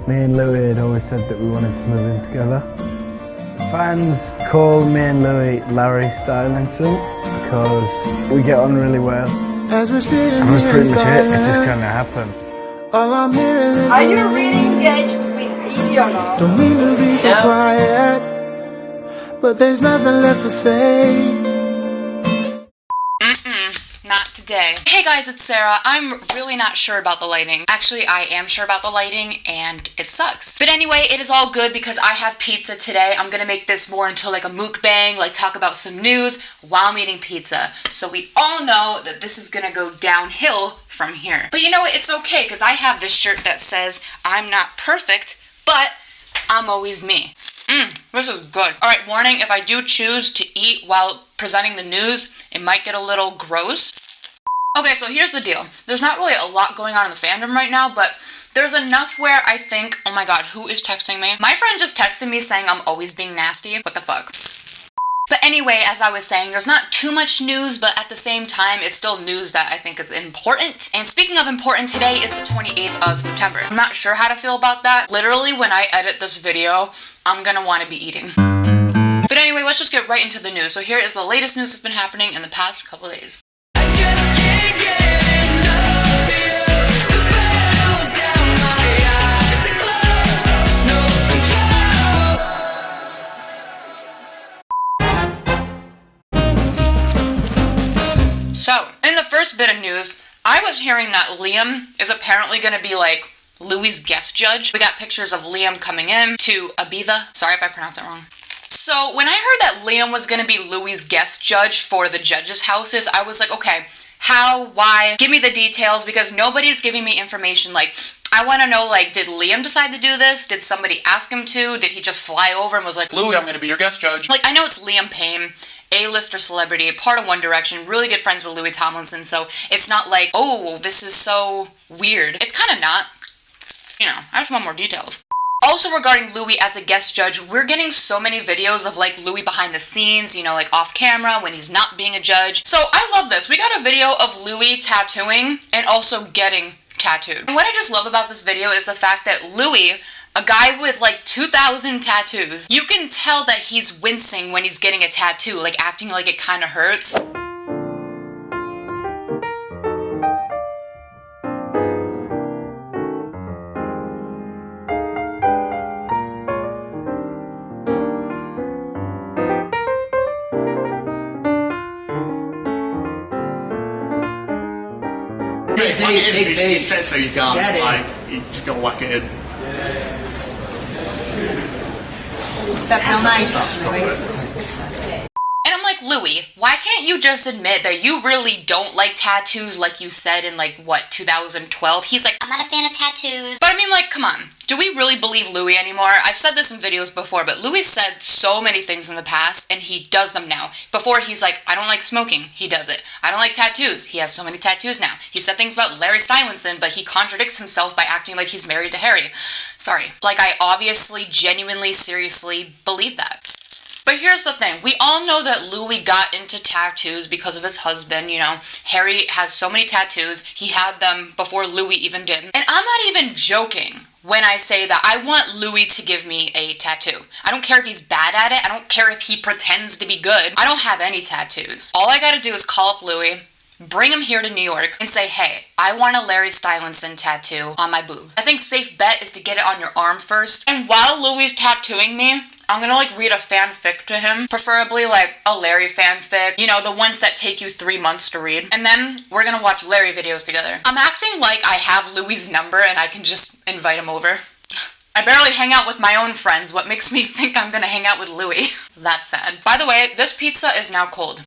Me and Louis had always said that we wanted to move in together. Fans call me and Louis Larry Stylinson because we get on really well. And that's pretty much it, it just kind of happened. Are you really engaged with Edie or not? Don't mean to be so quiet, but there's nothing left to say. Not today. Hey guys, it's Sarah. I'm really not sure about the lighting. Actually, I am sure about the lighting and it sucks. But anyway, it is all good because I have pizza today. I'm gonna make this more into like a mukbang, like talk about some news while I'm eating pizza. So we all know that this is gonna go downhill from here. But you know what? It's okay because I have this shirt that says I'm not perfect, but I'm always me. This is good. Alright, warning, if I do choose to eat while presenting the news, it might get a little gross. Okay, so here's the deal. There's not really a lot going on in the fandom right now, but there's enough where I think, oh my god, who is texting me? My friend just texted me saying I'm always being nasty. What the fuck? But anyway, as I was saying, there's not too much news, but at the same time, it's still news that I think is important. And speaking of important, today is the 28th of September. I'm not sure how to feel about that. Literally, when I edit this video, I'm gonna want to be eating. But anyway, let's just get right into the news. So here is the latest news that's been happening in the past couple of days. So, in the first bit of news, I was hearing that Liam is apparently going to be like Louis' guest judge. We got pictures of Liam coming in to Ibiza. Sorry if I pronounced it wrong. So, when I heard that Liam was going to be Louis' guest judge for the judges' houses, I was like, okay, how, why? Give me the details because nobody's giving me information. Like, I want to know, like, did Liam decide to do this? Did somebody ask him to? Did he just fly over and was like, Louis, I'm going to be your guest judge? Like, I know it's Liam Payne, A-lister celebrity, part of One Direction, really good friends with Louis Tomlinson, so it's not like, oh, this is so weird. It's kind of not. You know, I just want more details. Also regarding Louis as a guest judge, we're getting so many videos of like Louis behind the scenes, you know, like off camera when he's not being a judge. So I love this. We got a video of Louis tattooing and also getting tattooed. And what I just love about this video is the fact that Louis, a guy with like 2,000 tattoos, you can tell that he's wincing when he's getting a tattoo, like acting like it kind of hurts. He said so you can't, like, you just gotta whack it in. And I'm like, Louis, why can't you just admit that you really don't like tattoos like you said in like, what, 2012? He's like, I'm not a fan of tattoos. But I mean, like, come on. Do we really believe Louis anymore? I've said this in videos before, but Louis said so many things in the past, and he does them now. Before, he's like, I don't like smoking. He does it. I don't like tattoos. He has so many tattoos now. He said things about Larry Stylinson, but he contradicts himself by acting like he's married to Harry. Sorry. Like, I obviously, genuinely, seriously believe that. But here's the thing, we all know that Louis got into tattoos because of his husband, you know. Harry has so many tattoos, he had them before Louis even did. And I'm not even joking when I say that I want Louis to give me a tattoo. I don't care if he's bad at it, I don't care if he pretends to be good. I don't have any tattoos. All I gotta do is call up Louis, bring him here to New York, and say, hey, I want a Larry Stylinson tattoo on my boob. I think safe bet is to get it on your arm first. And while Louis is tattooing me, I'm gonna like read a fanfic to him, preferably like a Larry fanfic, you know, the ones that take you 3 months to read. And then we're gonna watch Larry videos together. I'm acting like I have Louis' number and I can just invite him over. I barely hang out with my own friends. What makes me think I'm gonna hang out with Louis? That's sad. By the way, this pizza is now cold.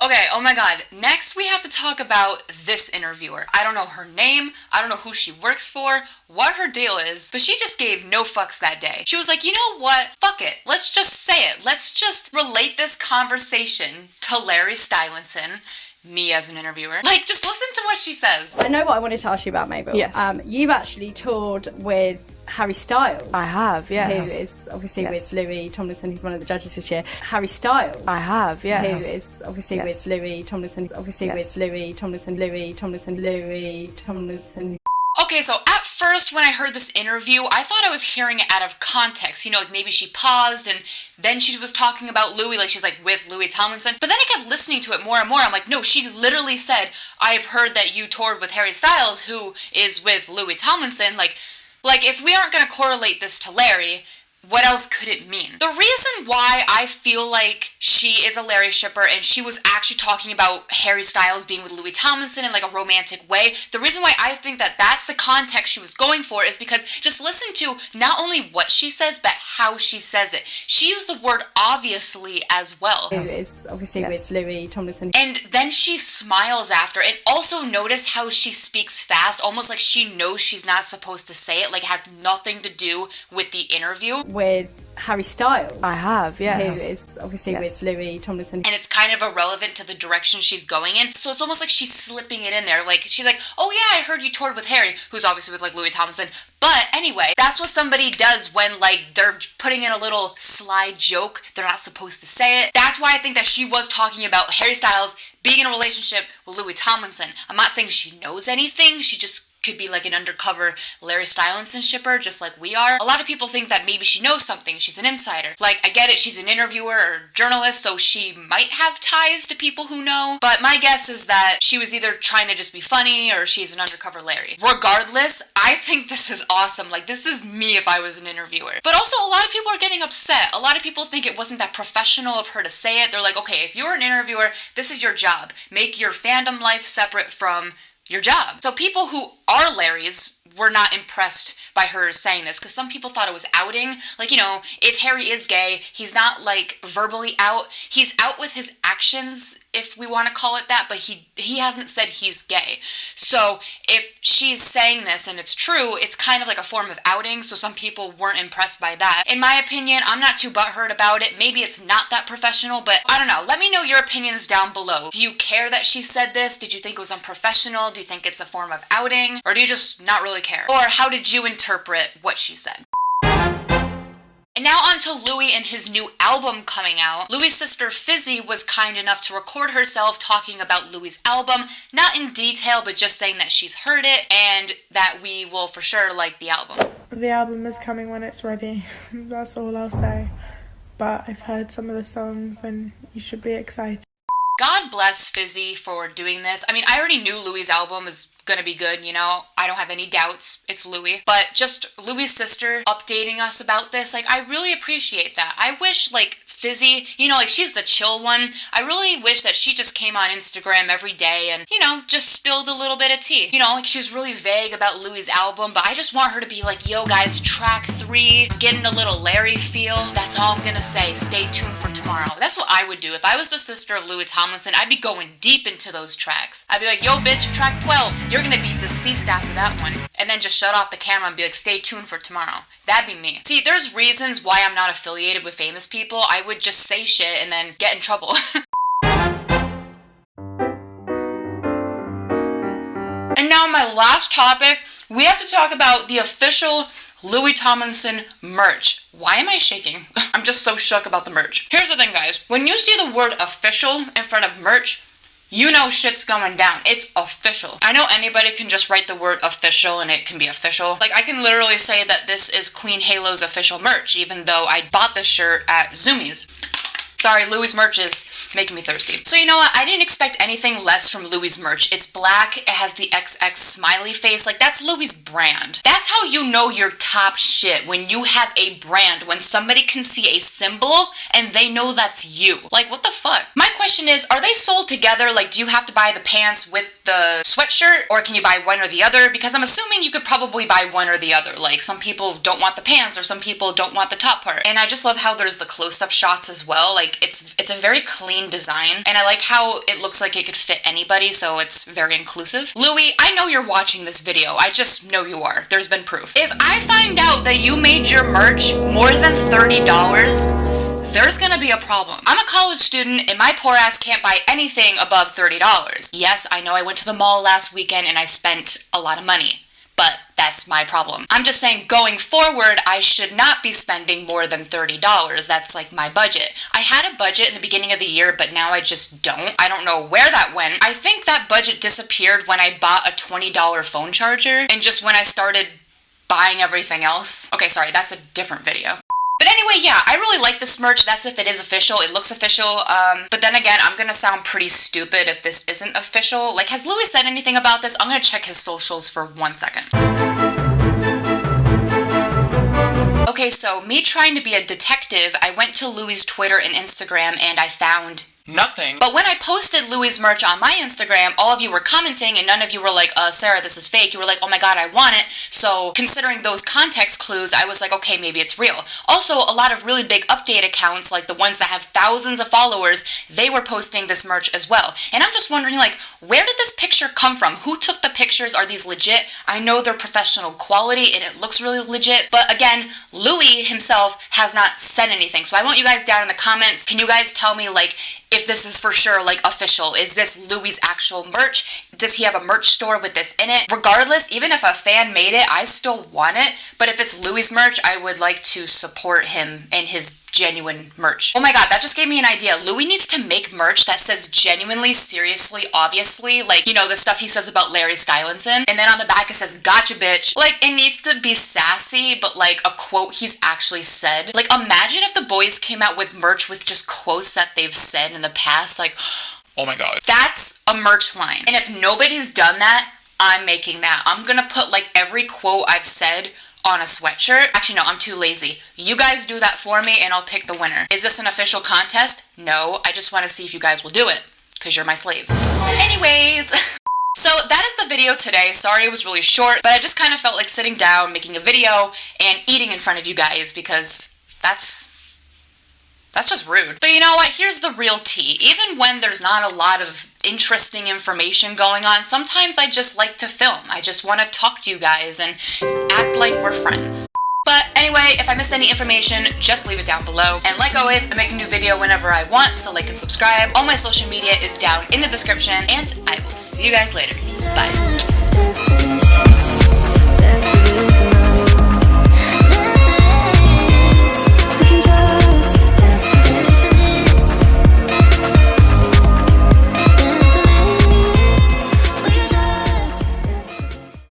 Okay, oh my god, next we have to talk about this interviewer. I don't know her name, I don't know who she works for, what her deal is, but she just gave no fucks that day. She was like, you know what, fuck it, let's just say it. Let's just relate this conversation to Larry Stylinson, me as an interviewer. Like, just listen to what she says. I know what I wanted to ask you about, Mabel. Yes. You've actually toured with Harry Styles. I have, yes. Who is obviously with Louis Tomlinson, who's one of the judges this year. Harry Styles. I have, yes. Who is obviously with Louis Tomlinson, with Louis Tomlinson. Okay, so at first, when I heard this interview, I thought I was hearing it out of context. You know, like maybe she paused and then she was talking about Louis, like she's like with Louis Tomlinson. But then I kept listening to it more and more. I'm like, no, she literally said, I've heard that you toured with Harry Styles, who is with Louis Tomlinson. Like if we aren't going to correlate this to Larry, what else could it mean? The reason why I feel like she is a Larry shipper and she was actually talking about Harry Styles being with Louis Tomlinson in like a romantic way, the reason why I think that that's the context she was going for is because just listen to not only what she says, but how she says it. She used the word obviously as well. It's obviously with Louis Tomlinson. And then she smiles after. And also notice how she speaks fast, almost like she knows she's not supposed to say it, like it has nothing to do with the interview. With Harry Styles. I have, yes. Who is obviously with Louis Tomlinson. And it's kind of irrelevant to the direction she's going in. So it's almost like she's slipping it in there. Like, she's like, oh yeah, I heard you toured with Harry, who's obviously with like Louis Tomlinson. But anyway, that's what somebody does when like they're putting in a little sly joke. They're not supposed to say it. That's why I think that she was talking about Harry Styles being in a relationship with Louis Tomlinson. I'm not saying she knows anything. She just could be like an undercover Larry Stylinson shipper, just like we are. A lot of people think that maybe she knows something. She's an insider. Like, I get it, she's an interviewer or journalist, so she might have ties to people who know. But my guess is that she was either trying to just be funny or she's an undercover Larry. Regardless, I think this is awesome. Like, this is me if I was an interviewer. But also, a lot of people are getting upset. A lot of people think it wasn't that professional of her to say it. They're like, okay, if you're an interviewer, this is your job. Make your fandom life separate from your job. So people who are Larrys were not impressed by her saying this, because some people thought it was outing. Like, you know, if Harry is gay, he's not like verbally out. He's out with his actions, if we want to call it that, but he hasn't said he's gay. So if she's saying this and it's true, it's kind of like a form of outing, so some people weren't impressed by that. In my opinion, I'm not too butthurt about it. Maybe it's not that professional, but I don't know. Let me know your opinions down below. Do you care that she said this? Did you think it was unprofessional? Do you think it's a form of outing? Or do you just not really care? Or how did you interpret what she said? And now on to Louis and his new album coming out. Louis' sister Fizzy was kind enough to record herself talking about Louis' album, not in detail, but just saying that she's heard it and that we will for sure like the album. The album is coming when it's ready, that's all I'll say. But I've heard some of the songs and you should be excited. God bless Fizzy for doing this. I mean, I already knew Louis' album is gonna be good, you know? I don't have any doubts. It's Louis. But just Louis' sister updating us about this, like, I really appreciate that. I wish, like, Fizzy, you know, like, she's the chill one. I really wish that she just came on Instagram every day and, you know, just spilled a little bit of tea. You know, like, she was really vague about Louis' album, but I just want her to be like, yo, guys, track 3, getting a little Larry feel. That's all I'm gonna say. Stay tuned for tomorrow. That's what I would do. If I was the sister of Louis Tomlinson, I'd be going deep into those tracks. I'd be like, yo, bitch, track 12. You're gonna be deceased after that one. And then just shut off the camera and be like, stay tuned for tomorrow. That'd be me. See, there's reasons why I'm not affiliated with famous people. I would just say shit and then get in trouble. And now my last topic, we have to talk about the official Louis Tomlinson merch. Why am I shaking? I'm just so shook about the merch. Here's the thing, guys. When you see the word official in front of merch, you know shit's going down. It's official. I know anybody can just write the word official and it can be official. Like, I can literally say that this is Queen Halo's official merch, even though I bought this shirt at Zoomies. Sorry, Louis' merch is making me thirsty. So you know what? I didn't expect anything less from Louis' merch. It's black, it has the XX smiley face. Like, that's Louis' brand. That's how you know you're top shit, when you have a brand, when somebody can see a symbol and they know that's you. Like, what the fuck? My question is, are they sold together? Like, do you have to buy the pants with the sweatshirt, or can you buy one or the other? Because I'm assuming you could probably buy one or the other. Like, some people don't want the pants or some people don't want the top part. And I just love how there's the close-up shots as well. Like, it's a very clean design, and I like how it looks like it could fit anybody, so it's very inclusive. Louis, I know you're watching this video. I just know you are. There's been proof. If I find out that you made your merch more than $30, there's gonna be a problem. I'm a college student and my poor ass can't buy anything above $30. Yes, I know I went to the mall last weekend and I spent a lot of money, but that's my problem. I'm just saying, going forward, I should not be spending more than $30. That's like my budget. I had a budget in the beginning of the year, but now I just don't. I don't know where that went. I think that budget disappeared when I bought a $20 phone charger, and just when I started buying everything else. Okay, sorry, that's a different video. But anyway, yeah, I really like this merch. That's if it is official. It looks official. But then again, I'm gonna sound pretty stupid if this isn't official. Like, has Louis said anything about this? I'm gonna check his socials for 1 second. Okay, so me trying to be a detective, I went to Louis' Twitter and Instagram and I found nothing. But when I posted Louis' merch on my Instagram, all of you were commenting and none of you were like, Sarah, this is fake. You were like, oh my god, I want it. So considering those context clues, I was like, okay, maybe it's real. Also, a lot of really big update accounts, like the ones that have thousands of followers, they were posting this merch as well. And I'm just wondering, like, where did this picture come from? Who took the pictures? Are these legit? I know they're professional quality and it looks really legit. But again, Louis himself has not said anything. So I want you guys down in the comments. Can you guys tell me, like, if this is for sure, like, official? Is this Louis' actual merch? Does he have a merch store with this in it? Regardless, even if a fan made it, I still want it. But if it's Louis' merch, I would like to support him and his genuine merch. Oh my god, that just gave me an idea. Louis needs to make merch that says genuinely, seriously, obviously. Like, you know, the stuff he says about Larry Stylinson. And then on the back it says, gotcha, bitch. Like, it needs to be sassy, but like a quote he's actually said. Like, imagine if the boys came out with merch with just quotes that they've said in the past. Like, oh my god. That's a merch line. And if nobody's done that, I'm making that. I'm gonna put like every quote I've said on a sweatshirt. Actually, no, I'm too lazy. You guys do that for me and I'll pick the winner. Is this an official contest? No, I just want to see if you guys will do it, because you're my slaves. Anyways, so that is the video today. Sorry it was really short, but I just kind of felt like sitting down, making a video, and eating in front of you guys, because that's just rude. But you know what? Here's the real tea. Even when there's not a lot of interesting information going on, sometimes I just like to film. I just want to talk to you guys and act like we're friends. But anyway, if I missed any information, just leave it down below. And like always, I make a new video whenever I want, so like and subscribe. All my social media is down in the description, and I will see you guys later. Bye.